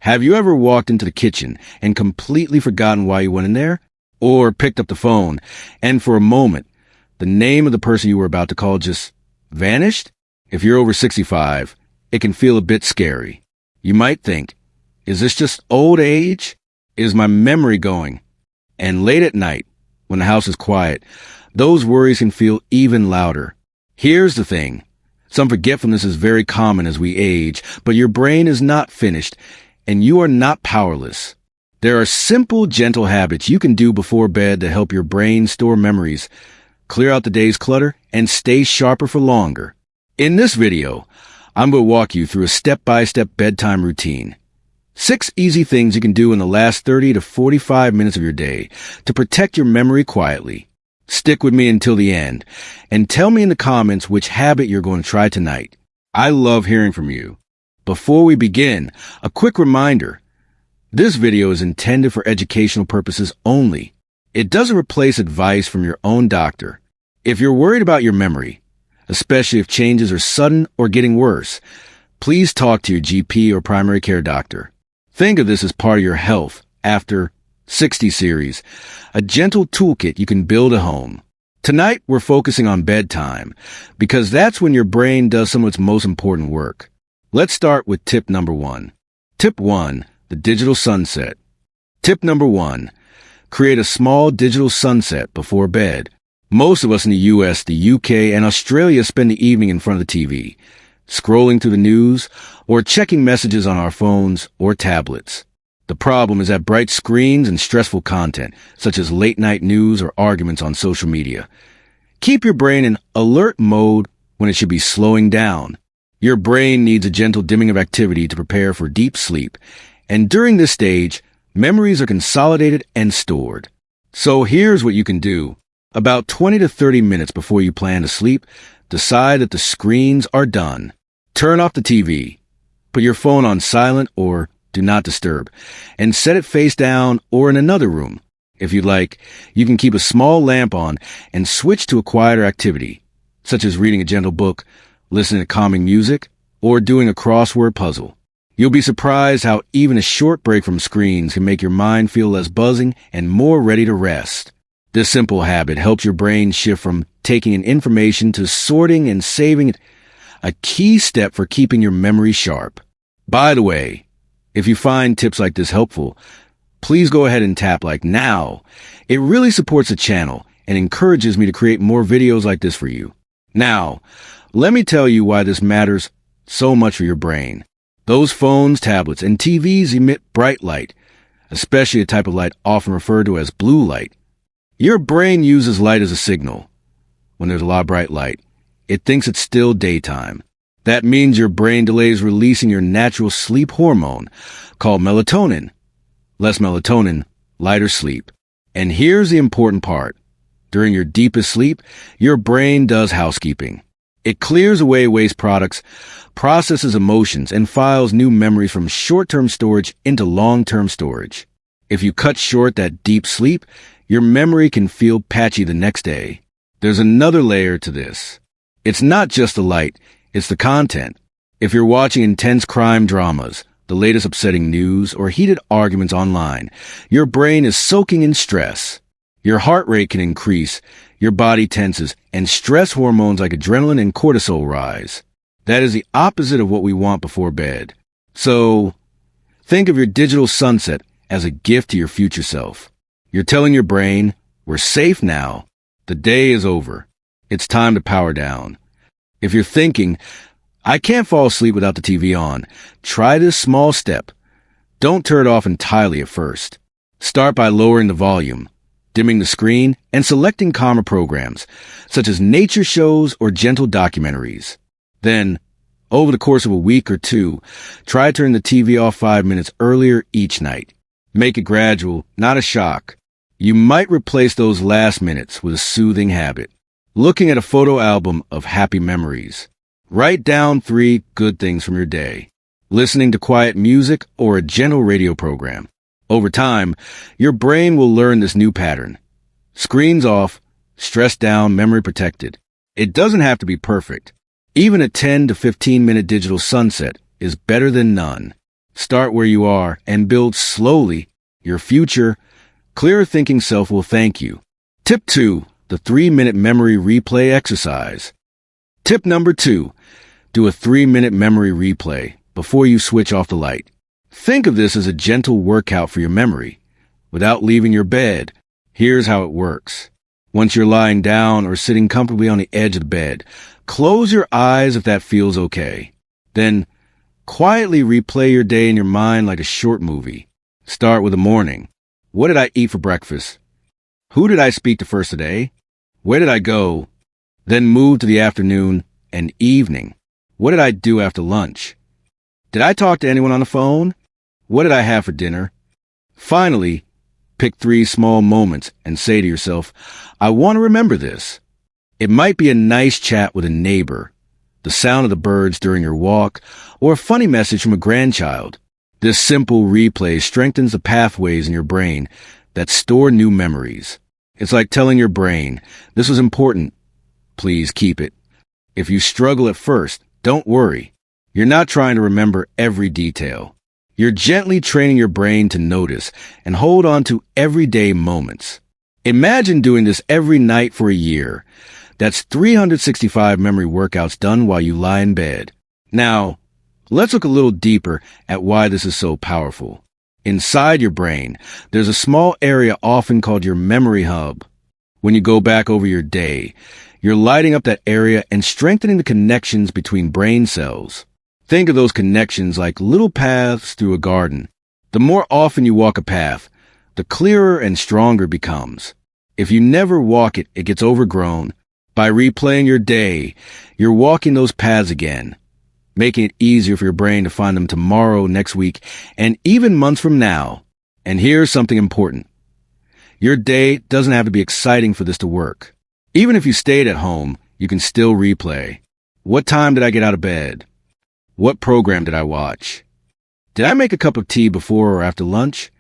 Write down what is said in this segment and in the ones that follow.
Have you ever walked into the kitchen and completely forgotten why you went in there? Or picked up the phone and for a moment, the name of the person you were about to call just vanished? If you're over 65, it can feel a bit scary. You might think, is this just old age? Is my memory going? And late at night, when the house is quiet, those worries can feel even louder. Here's the thing. Some forgetfulness is very common as we age, but your brain is not finished, and you are not powerless. There are simple, gentle habits you can do before bed to help your brain store memories, clear out the day's clutter, and stay sharper for longer. In this video, I'm going to walk you through a step-by-step bedtime routine. 6 easy things you can do in the last 30 to 45 minutes of your day to protect your memory quietly. Stick with me until the end, and tell me in the comments which habit you're going to try tonight. I love hearing from you. Before we begin, a quick reminder. This video is intended for educational purposes only. It doesn't replace advice from your own doctor. If you're worried about your memory, especially if changes are sudden or getting worse, please talk to your GP or primary care doctor. Think of this as part of your Health After 60 series, a gentle toolkit you can build at home. Tonight, we're focusing on bedtime, because that's when your brain does some of its most important work. Let's start with tip number 1. Tip 1, the digital sunset. Tip number 1, create a small digital sunset before bed. Most of us in the US, the UK, and Australia spend the evening in front of the TV, scrolling through the news, or checking messages on our phones or tablets. The problem is that bright screens and stressful content, such as late-night news or arguments on social media, keep your brain in alert mode when it should be slowing down. Your brain needs a gentle dimming of activity to prepare for deep sleep, and during this stage, memories are consolidated and stored. So here's what you can do. About 20 to 30 minutes before you plan to sleep, decide that the screens are done. Turn off the TV. Put your phone on silent or do not disturb, and set it face down or in another room. If you'd like, you can keep a small lamp on and switch to a quieter activity, such as reading a gentle book, listening to calming music, or doing a crossword puzzle. You'll be surprised how even a short break from screens can make your mind feel less buzzing and more ready to rest. This simple habit helps your brain shift from taking in information to sorting and saving it, a key step for keeping your memory sharp. By the way, if you find tips like this helpful, please go ahead and tap like now. It really supports the channel and encourages me to create more videos like this for you. Now, let me tell you why this matters so much for your brain. Those phones, tablets, and TVs emit bright light, especially a type of light often referred to as blue light. Your brain uses light as a signal. When there's a lot of bright light, it thinks it's still daytime. That means your brain delays releasing your natural sleep hormone, called melatonin. Less melatonin, lighter sleep. And here's the important part. During your deepest sleep, your brain does housekeeping. It clears away waste products, processes emotions, and files new memories from short-term storage into long-term storage. If you cut short that deep sleep, your memory can feel patchy the next day. There's another layer to this. It's not just the light, it's the content. If you're watching intense crime dramas, the latest upsetting news, or heated arguments online, your brain is soaking in stress. Your heart rate can increase, your body tenses, and stress hormones like adrenaline and cortisol rise. That is the opposite of what we want before bed. So, think of your digital sunset as a gift to your future self. You're telling your brain, we're safe now. The day is over. It's time to power down. If you're thinking, I can't fall asleep without the TV on, try this small step. Don't turn it off entirely at first. Start by lowering the volume, dimming the screen, and selecting calmer programs, such as nature shows or gentle documentaries. Then, over the course of a week or two, try turning the TV off 5 minutes earlier each night. Make it gradual, not a shock. You might replace those last minutes with a soothing habit. Looking at a photo album of happy memories. Write down 3 good things from your day. Listening to quiet music or a gentle radio program. Over time, your brain will learn this new pattern. Screens off, stress down, memory protected. It doesn't have to be perfect. Even a 10 to 15 minute digital sunset is better than none. Start where you are and build slowly. Your future, clearer thinking self will thank you. Tip 2. The 3-minute memory replay exercise. Tip number 2. Do a 3-minute memory replay before you switch off the light. Think of this as a gentle workout for your memory. Without leaving your bed, here's how it works. Once you're lying down or sitting comfortably on the edge of the bed, close your eyes if that feels okay. Then, quietly replay your day in your mind like a short movie. Start with the morning. What did I eat for breakfast? Who did I speak to first today? Where did I go? Then move to the afternoon and evening. What did I do after lunch? Did I talk to anyone on the phone? What did I have for dinner? Finally, pick 3 small moments and say to yourself, I want to remember this. It might be a nice chat with a neighbor, the sound of the birds during your walk, or a funny message from a grandchild. This simple replay strengthens the pathways in your brain that store new memories. It's like telling your brain, this was important. Please keep it. If you struggle at first, don't worry. You're not trying to remember every detail. You're gently training your brain to notice and hold on to everyday moments. Imagine doing this every night for a year. That's 365 memory workouts done while you lie in bed. Now, let's look a little deeper at why this is so powerful. Inside your brain, there's a small area often called your memory hub. When you go back over your day, you're lighting up that area and strengthening the connections between brain cells. Think of those connections like little paths through a garden. The more often you walk a path, the clearer and stronger it becomes. If you never walk it, it gets overgrown. By replaying your day, you're walking those paths again, making it easier for your brain to find them tomorrow, next week, and even months from now. And here's something important. Your day doesn't have to be exciting for this to work. Even if you stayed at home, you can still replay. What time did I get out of bed? What program did I watch? Did I make a cup of tea before or after lunch?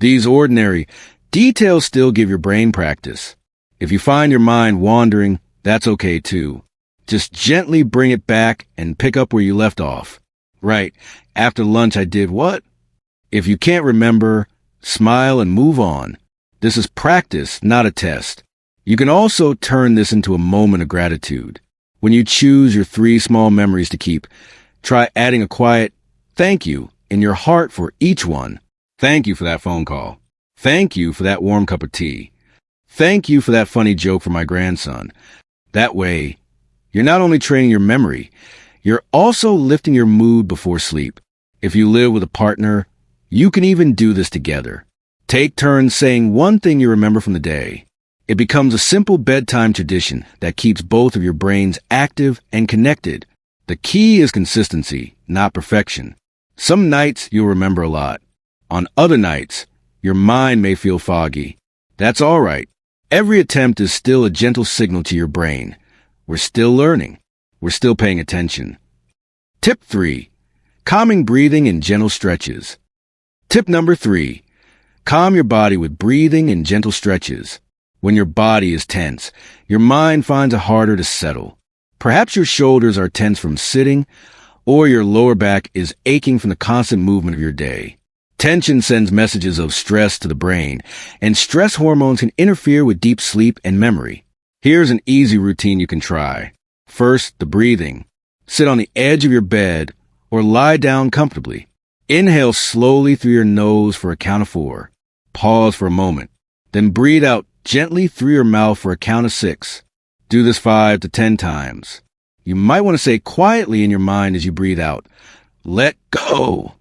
These ordinary details still give your brain practice. If you find your mind wandering, that's okay too. Just gently bring it back and pick up where you left off. Right, after lunch I did what? If you can't remember, smile and move on. This is practice, not a test. You can also turn this into a moment of gratitude. When you choose your 3 small memories to keep, try adding a quiet thank you in your heart for each one. Thank you for that phone call. Thank you for that warm cup of tea. Thank you for that funny joke from my grandson. That way, you're not only training your memory, you're also lifting your mood before sleep. If you live with a partner, you can even do this together. Take turns saying one thing you remember from the day. It becomes a simple bedtime tradition that keeps both of your brains active and connected. The key is consistency, not perfection. Some nights you'll remember a lot. On other nights, your mind may feel foggy. That's all right. Every attempt is still a gentle signal to your brain. We're still learning. We're still paying attention. Tip 3. Calming breathing and gentle stretches. Tip number 3. Calm your body with breathing and gentle stretches. When your body is tense, your mind finds it harder to settle. Perhaps your shoulders are tense from sitting, or your lower back is aching from the constant movement of your day. Tension sends messages of stress to the brain, and stress hormones can interfere with deep sleep and memory. Here's an easy routine you can try. First, the breathing. Sit on the edge of your bed or lie down comfortably. Inhale slowly through your nose for a count of 4. Pause for a moment. Then breathe out gently through your mouth for a count of 6. Do this 5 to 10 times. You might want to say quietly in your mind as you breathe out, let go.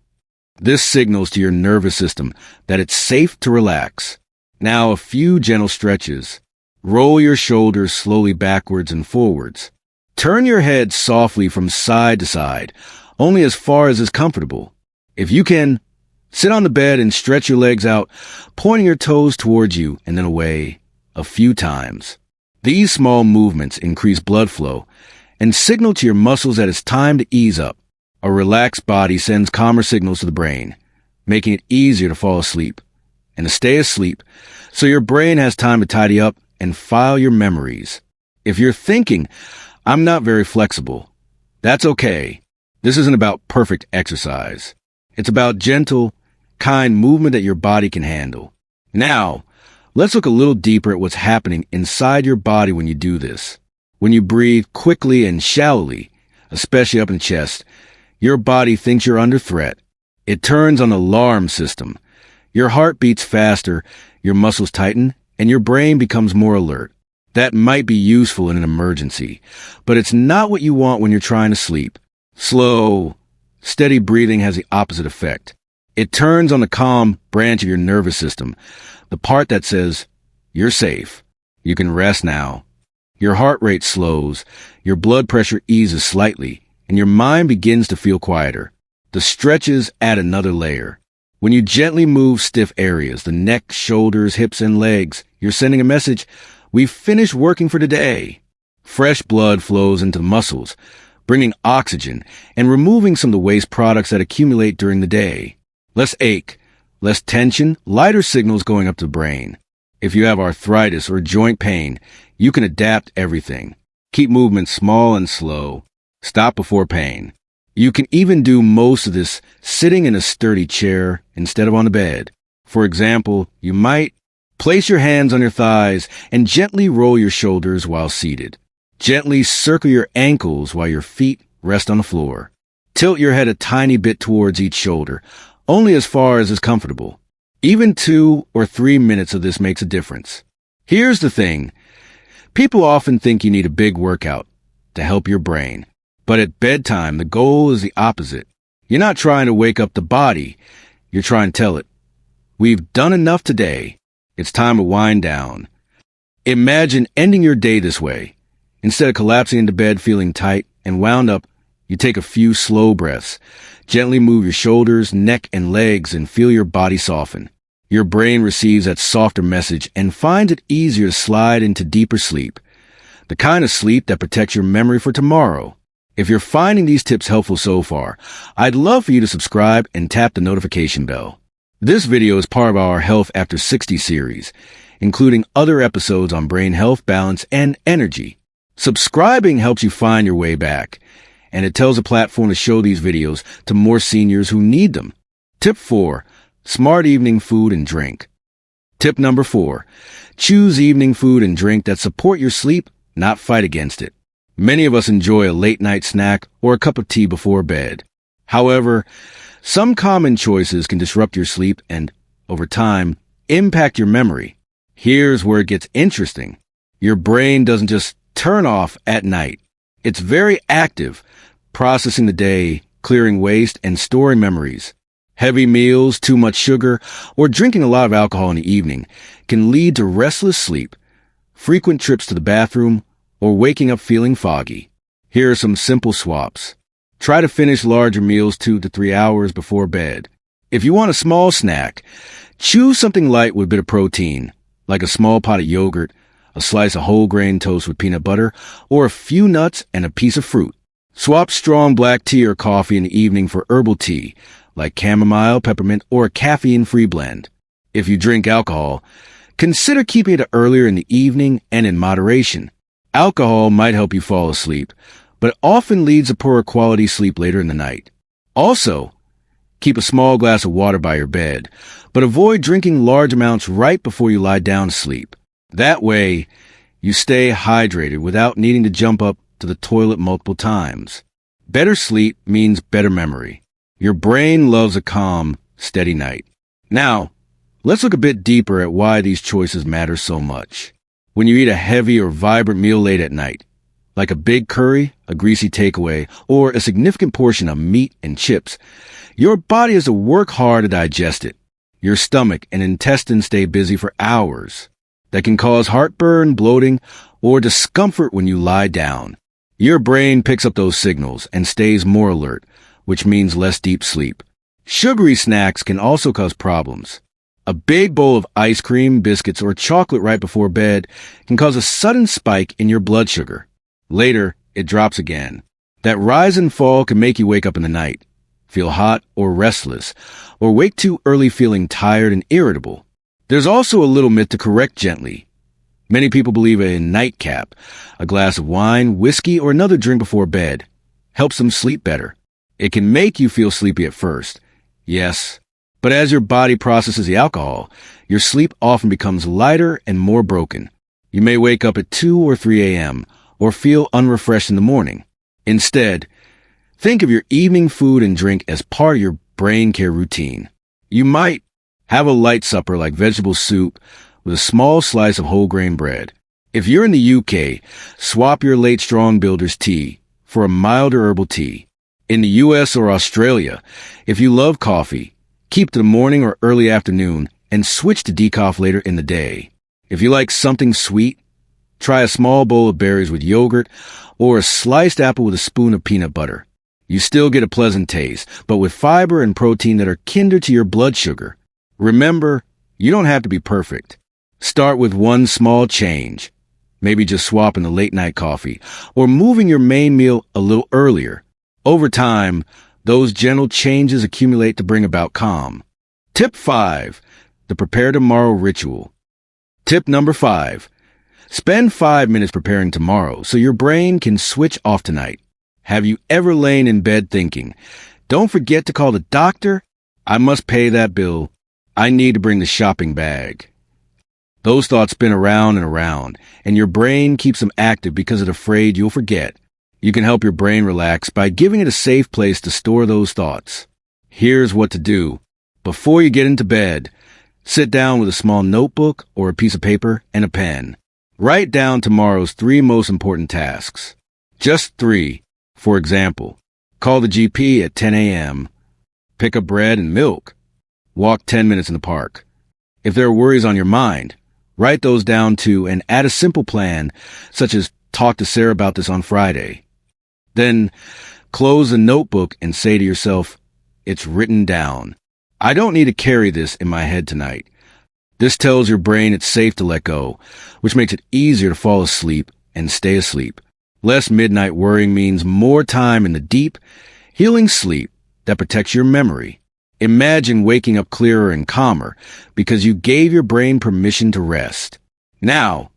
This signals to your nervous system that it's safe to relax. Now a few gentle stretches. Roll your shoulders slowly backwards and forwards. Turn your head softly from side to side, only as far as is comfortable. If you can, sit on the bed and stretch your legs out, pointing your toes towards you and then away a few times. These small movements increase blood flow and signal to your muscles that it's time to ease up. A relaxed body sends calmer signals to the brain, making it easier to fall asleep and to stay asleep so your brain has time to tidy up and file your memories. If you're thinking, I'm not very flexible, that's okay. This isn't about perfect exercise. It's about gentle, kind movement that your body can handle. Now, let's look a little deeper at what's happening inside your body when you do this. When you breathe quickly and shallowly, especially up in the chest, your body thinks you're under threat. It turns on the alarm system. Your heart beats faster, your muscles tighten, and your brain becomes more alert. That might be useful in an emergency, but it's not what you want when you're trying to sleep. Slow, steady breathing has the opposite effect. It turns on the calm branch of your nervous system, the part that says, you're safe. You can rest now. Your heart rate slows, your blood pressure eases slightly, and your mind begins to feel quieter. The stretches add another layer. When you gently move stiff areas, the neck, shoulders, hips, and legs, you're sending a message, we've finished working for today. Fresh blood flows into the muscles, bringing oxygen and removing some of the waste products that accumulate during the day. Less ache, less tension, lighter signals going up to the brain. If you have arthritis or joint pain, you can adapt everything. Keep movement small and slow. Stop before pain. You can even do most of this sitting in a sturdy chair instead of on the bed. For example, you might place your hands on your thighs and gently roll your shoulders while seated. Gently circle your ankles while your feet rest on the floor. Tilt your head a tiny bit towards each shoulder, only as far as is comfortable. Even 2 or 3 minutes of this makes a difference. Here's the thing. People often think you need a big workout to help your brain. But at bedtime, the goal is the opposite. You're not trying to wake up the body. You're trying to tell it, we've done enough today. It's time to wind down. Imagine ending your day this way. Instead of collapsing into bed feeling tight and wound up, you take a few slow breaths. Gently move your shoulders, neck, and legs and feel your body soften. Your brain receives that softer message and finds it easier to slide into deeper sleep. The kind of sleep that protects your memory for tomorrow. If you're finding these tips helpful so far, I'd love for you to subscribe and tap the notification bell. This video is part of our Health After 60 series, including other episodes on brain health, balance, and energy. Subscribing helps you find your way back, and it tells the platform to show these videos to more seniors who need them. Tip 4. Smart evening food and drink. Tip number 4. Choose evening food and drink that support your sleep, not fight against it. Many of us enjoy a late-night snack or a cup of tea before bed. However, some common choices can disrupt your sleep and, over time, impact your memory. Here's where it gets interesting. Your brain doesn't just turn off at night. It's very active, processing the day, clearing waste, and storing memories. Heavy meals, too much sugar, or drinking a lot of alcohol in the evening can lead to restless sleep, frequent trips to the bathroom, or waking up feeling foggy. Here are some simple swaps. Try to finish larger meals 2 to 3 hours before bed. If you want a small snack, choose something light with a bit of protein, like a small pot of yogurt, a slice of whole grain toast with peanut butter, or a few nuts and a piece of fruit. Swap strong black tea or coffee in the evening for herbal tea, like chamomile, peppermint, or a caffeine-free blend. If you drink alcohol, consider keeping it earlier in the evening and in moderation. Alcohol might help you fall asleep, but often leads to poorer quality sleep later in the night. Also, keep a small glass of water by your bed, but avoid drinking large amounts right before you lie down to sleep. That way, you stay hydrated without needing to jump up to the toilet multiple times. Better sleep means better memory. Your brain loves a calm, steady night. Now, let's look a bit deeper at why these choices matter so much. When you eat a heavy or vibrant meal late at night, like a big curry, a greasy takeaway, or a significant portion of meat and chips, your body has to work hard to digest it. Your stomach and intestines stay busy for hours. That can cause heartburn, bloating, or discomfort when you lie down. Your brain picks up those signals and stays more alert, which means less deep sleep. Sugary snacks can also cause problems. A big bowl of ice cream, biscuits, or chocolate right before bed can cause a sudden spike in your blood sugar. Later, it drops again. That rise and fall can make you wake up in the night, feel hot or restless, or wake too early feeling tired and irritable. There's also a little myth to correct gently. Many people believe a nightcap, a glass of wine, whiskey, or another drink before bed, helps them sleep better. It can make you feel sleepy at first, Yes. But as your body processes the alcohol, your sleep often becomes lighter and more broken. You may wake up at 2 or 3 a.m. or feel unrefreshed in the morning. Instead, think of your evening food and drink as part of your brain care routine. You might have a light supper like vegetable soup with a small slice of whole grain bread. If you're in the UK, swap your late strong builder's tea for a milder herbal tea. In the US or Australia, if you love coffee, keep to the morning or early afternoon and switch to decaf later in the day. If you like something sweet, try a small bowl of berries with yogurt or a sliced apple with a spoon of peanut butter. You still get a pleasant taste, but with fiber and protein that are kinder to your blood sugar. Remember, you don't have to be perfect. Start with one small change. Maybe just swapping the late night coffee or moving your main meal a little earlier. Over time, those gentle changes accumulate to bring about calm. Tip 5. The Prepare Tomorrow Ritual. Tip number 5. Spend 5 minutes preparing tomorrow so your brain can switch off tonight. Have you ever lain in bed thinking, don't forget to call the doctor? I must pay that bill. I need to bring the shopping bag. Those thoughts spin around and around, and your brain keeps them active because it's afraid you'll forget. You can help your brain relax by giving it a safe place to store those thoughts. Here's what to do. Before you get into bed, sit down with a small notebook or a piece of paper and a pen. Write down tomorrow's 3 most important tasks. Just 3. For example, call the GP at 10 a.m., pick up bread and milk, walk 10 minutes in the park. If there are worries on your mind, write those down too and add a simple plan, such as talk to Sarah about this on Friday. Then close the notebook and say to yourself, it's written down. I don't need to carry this in my head tonight. This tells your brain it's safe to let go, which makes it easier to fall asleep and stay asleep. Less midnight worrying means more time in the deep, healing sleep that protects your memory. Imagine waking up clearer and calmer because you gave your brain permission to rest. Now,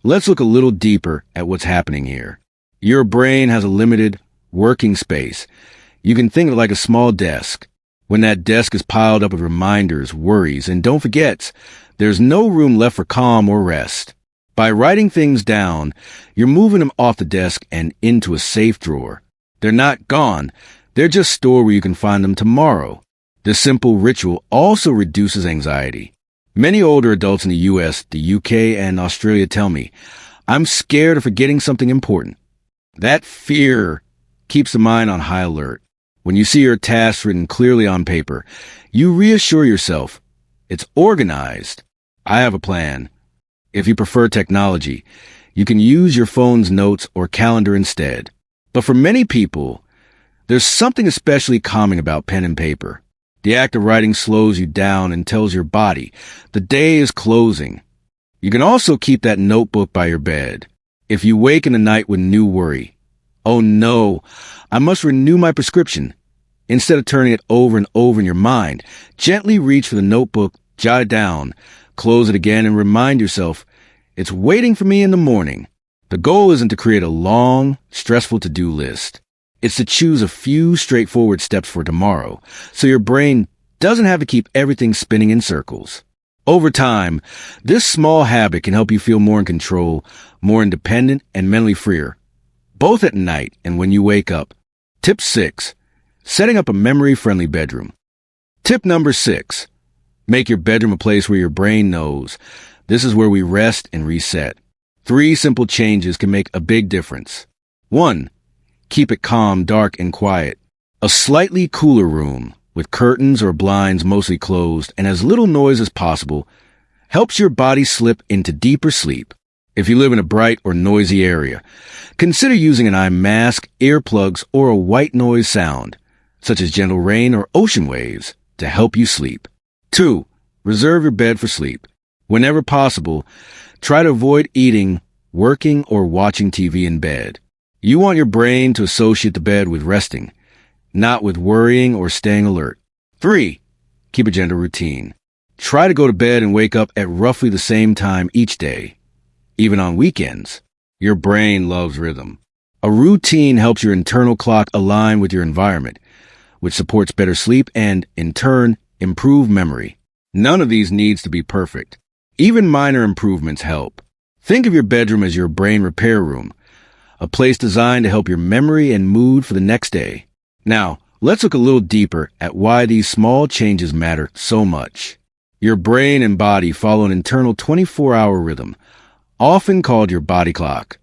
let's look a little deeper at what's happening here. Your brain has a limited working space. You can think of it like a small desk. When that desk is piled up with reminders, worries, and don't forgets, there's no room left for calm or rest. By writing things down, you're moving them off the desk and into a safe drawer. They're not gone. They're just stored where you can find them tomorrow. This simple ritual also reduces anxiety. Many older adults in the US, the UK, and Australia tell me, I'm scared of forgetting something important. That fear keeps the mind on high alert. When you see your tasks written clearly on paper, you reassure yourself, it's organized. I have a plan. If you prefer technology, you can use your phone's notes or calendar instead. But for many people, there's something especially calming about pen and paper. The act of writing slows you down and tells your body the day is closing. You can also keep that notebook by your bed. If you wake in the night with new worry, oh no, I must renew my prescription. Instead of turning it over and over in your mind, gently reach for the notebook, jot it down, close it again, and remind yourself, it's waiting for me in the morning. The goal isn't to create a long, stressful to-do list. It's to choose a few straightforward steps for tomorrow, so your brain doesn't have to keep everything spinning in circles. Over time, this small habit can help you feel more in control, more independent, and mentally freer, both at night and when you wake up. Tip 6. Setting up a memory-friendly bedroom. Tip number 6. Make your bedroom a place where your brain knows this is where we rest and reset. 3 simple changes can make a big difference. 1. Keep it calm, dark, and quiet. A slightly cooler room, with curtains or blinds mostly closed and as little noise as possible, helps your body slip into deeper sleep. If you live in a bright or noisy area, consider using an eye mask, earplugs, or a white noise sound, such as gentle rain or ocean waves, to help you sleep. 2. Reserve your bed for sleep. Whenever possible, try to avoid eating, working, or watching TV in bed. You want your brain to associate the bed with resting, not with worrying or staying alert. 3. Keep a gentle routine. Try to go to bed and wake up at roughly the same time each day, even on weekends. Your brain loves rhythm. A routine helps your internal clock align with your environment, which supports better sleep and, in turn, improve memory. None of these needs to be perfect. Even minor improvements help. Think of your bedroom as your brain repair room, a place designed to help your memory and mood for the next day. Now, let's look a little deeper at why these small changes matter so much. Your brain and body follow an internal 24-hour rhythm, often called your body clock.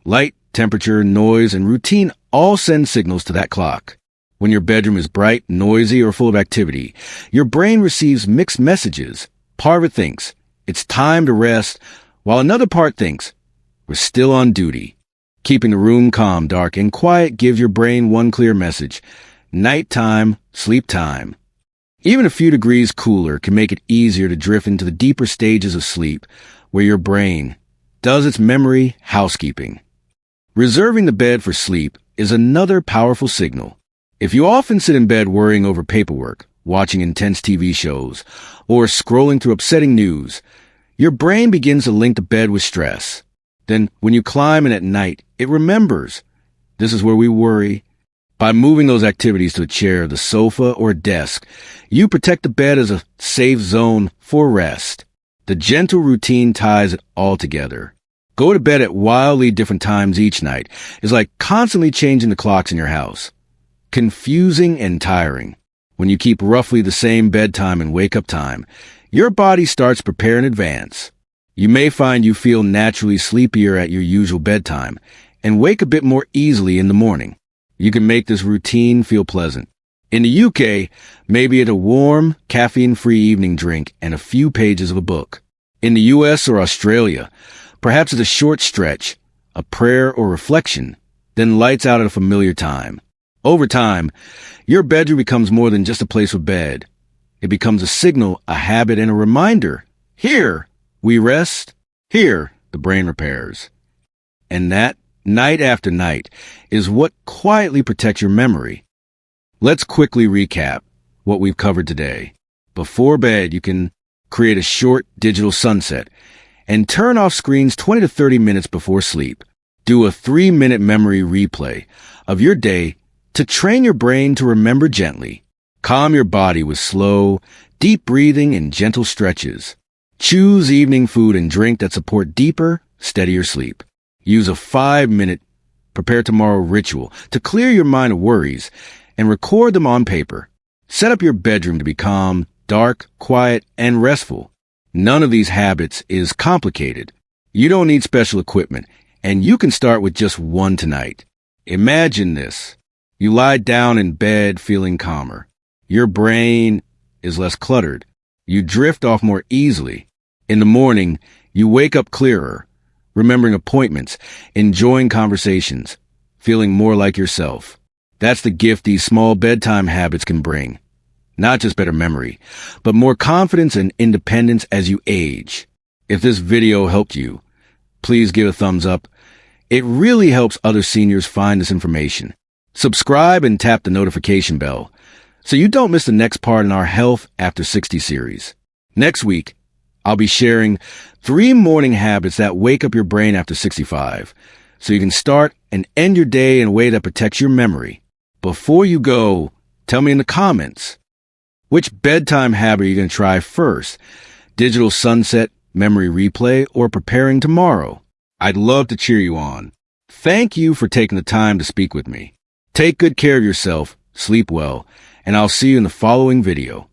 Light, temperature, noise, and routine all send signals to that clock. When your bedroom is bright, noisy, or full of activity, your brain receives mixed messages. Part of it thinks, it's time to rest, while another part thinks, we're still on duty. Keeping the room calm, dark, and quiet gives your brain one clear message: nighttime, sleep time. Even a few degrees cooler can make it easier to drift into the deeper stages of sleep, where your brain does its memory housekeeping. Reserving the bed for sleep is another powerful signal. If you often sit in bed worrying over paperwork, watching intense TV shows, or scrolling through upsetting news, your brain begins to link the bed with stress. Then, when you climb in at night, it remembers. This is where we worry. By moving those activities to a chair, the sofa, or a desk, you protect the bed as a safe zone for rest. The gentle routine ties it all together. Go to bed at wildly different times each night is like constantly changing the clocks in your house. Confusing and tiring. When you keep roughly the same bedtime and wake-up time, your body starts to prepare in advance. You may find you feel naturally sleepier at your usual bedtime and wake a bit more easily in the morning. You can make this routine feel pleasant. In the UK, maybe at a warm, caffeine-free evening drink and a few pages of a book. In the US or Australia, perhaps at a short stretch, a prayer or reflection, then lights out at a familiar time. Over time, your bedroom becomes more than just a place for bed. It becomes a signal, a habit, and a reminder. Here, we rest. Here, the brain repairs. And that, night after night, is what quietly protects your memory. Let's quickly recap what we've covered today. Before bed, you can create a short digital sunset and turn off screens 20 to 30 minutes before sleep. Do a 3-minute memory replay of your day to train your brain to remember gently. Calm your body with slow, deep breathing and gentle stretches. Choose evening food and drink that support deeper, steadier sleep. Use a 5-minute prepare tomorrow ritual to clear your mind of worries and record them on paper. Set up your bedroom to be calm, dark, quiet, and restful. None of these habits is complicated. You don't need special equipment, and you can start with just one tonight. Imagine this. You lie down in bed feeling calmer. Your brain is less cluttered. You drift off more easily. In the morning, you wake up clearer, remembering appointments, enjoying conversations, feeling more like yourself. That's the gift these small bedtime habits can bring. Not just better memory, but more confidence and independence as you age. If this video helped you, please give a thumbs up. It really helps other seniors find this information. Subscribe and tap the notification bell so you don't miss the next part in our Health After 60 series. Next week, I'll be sharing 3 morning habits that wake up your brain after 65, so you can start and end your day in a way that protects your memory. Before you go, tell me in the comments, which bedtime habit are you going to try first? Digital sunset, memory replay, or preparing tomorrow? I'd love to cheer you on. Thank you for taking the time to speak with me. Take good care of yourself, sleep well, and I'll see you in the following video.